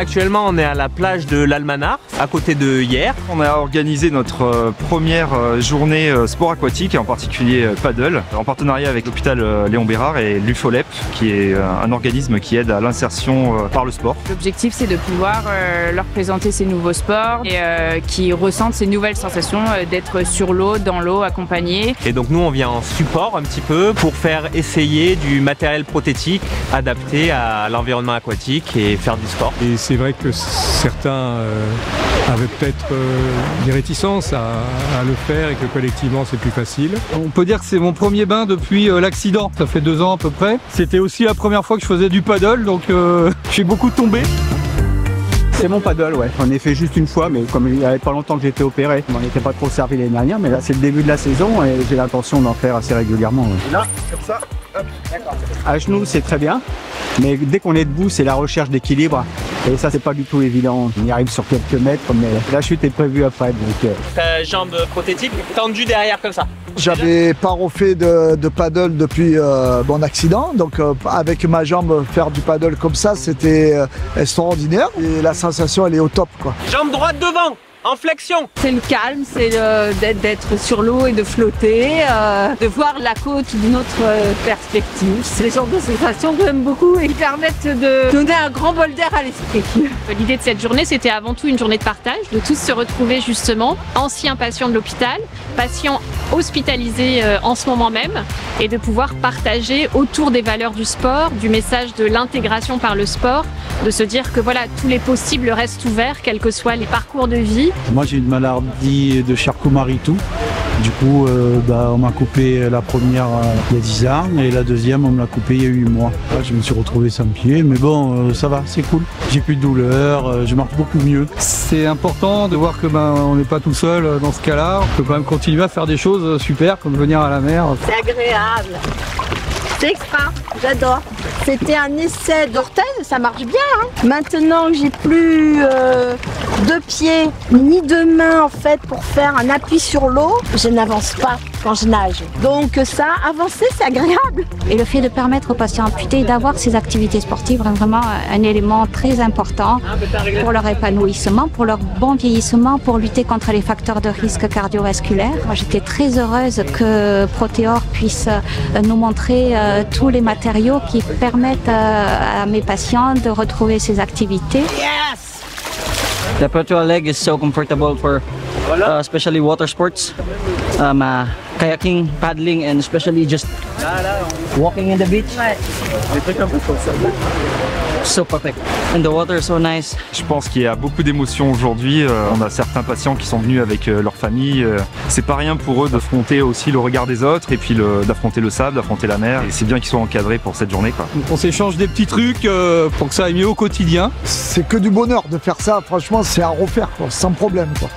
Actuellement, on est à la plage de l'Almanar, à côté de Hyères. On a organisé notre première journée sport aquatique, et en particulier paddle, en partenariat avec l'hôpital Léon Bérard et l'UFOLEP, qui est un organisme qui aide à l'insertion par le sport. L'objectif, c'est de pouvoir leur présenter ces nouveaux sports et qu'ils ressentent ces nouvelles sensations d'être sur l'eau, dans l'eau, accompagnés. Et donc nous, on vient en support un petit peu pour faire essayer du matériel prothétique adapté à l'environnement aquatique et faire du sport. Et c'est vrai que certains avaient peut-être des réticences à le faire et que collectivement c'est plus facile. On peut dire que c'est mon premier bain depuis l'accident, ça fait 2 ans à peu près. C'était aussi la première fois que je faisais du paddle, donc j'ai beaucoup tombé. C'est mon paddle, ouais. J'en ai fait juste une fois, mais comme il n'y avait pas longtemps que j'étais opéré, je m'en étais pas trop servi l'année dernière, mais là c'est le début de la saison et j'ai l'intention d'en faire assez régulièrement. Ouais. Là, comme ça, hop. À genoux, c'est très bien, mais dès qu'on est debout, c'est la recherche d'équilibre. Et ça, c'est pas du tout évident. On y arrive sur quelques mètres, mais la chute est prévue après. Donc, Ta jambe prothétique tendue derrière comme ça. J'avais pas refait de paddle depuis mon accident, donc avec ma jambe faire du paddle comme ça, c'était extraordinaire. Et la sensation, elle est au top, quoi. Jambe droite devant, en flexion. C'est le calme, c'est d'être sur l'eau et de flotter, de voir la côte d'une autre perspective. C'est le genre de sensations que j'aime beaucoup et qui permettent de donner un grand bol d'air à l'esprit. L'idée de cette journée, c'était avant tout une journée de partage, de tous se retrouver justement, anciens patients de l'hôpital, patients hospitalisés en ce moment même, et de pouvoir partager autour des valeurs du sport, du message de l'intégration par le sport, de se dire que voilà, tous les possibles restent ouverts, quels que soient les parcours de vie. Moi j'ai une maladie de Charcot-Marie-Tooth. Du coup, on m'a coupé la première il y a 10 ans et la deuxième on me l'a coupé il y a 8 mois. Là, je me suis retrouvé sans pied, mais bon, ça va, c'est cool. J'ai plus de douleur, je marche beaucoup mieux. C'est important de voir que on n'est pas tout seul dans ce cas-là. On peut quand même continuer à faire des choses super, comme venir à la mer. C'est agréable. C'est extra, j'adore. C'était un essai d'orthèse, ça marche bien. Hein. Maintenant que j'ai plus de pieds ni de mains en fait pour faire un appui sur l'eau, je n'avance pas quand je nage. Donc ça, avancer, c'est agréable. Et le fait de permettre aux patients amputés d'avoir ces activités sportives est vraiment un élément très important pour leur épanouissement, pour leur bon vieillissement, pour lutter contre les facteurs de risque cardiovasculaire. Moi, j'étais très heureuse que Proteor puisse nous montrer tous les matériaux qui permettent à mes patients de retrouver ces activités. Yes! The Proteor leg is so comfortable for especially water sports, kayaking, paddling, and especially just walking in the beach. So perfect. And the water is so nice. Je pense qu'il y a beaucoup d'émotions aujourd'hui. On a certains patients qui sont venus avec leur famille. C'est pas rien pour eux d'affronter aussi le regard des autres et puis d'affronter le sable, d'affronter la mer. Et c'est bien qu'ils soient encadrés pour cette journée, quoi. Donc on s'échange des petits trucs pour que ça aille mieux au quotidien. C'est que du bonheur de faire ça. Franchement, c'est à refaire, quoi, sans problème, quoi.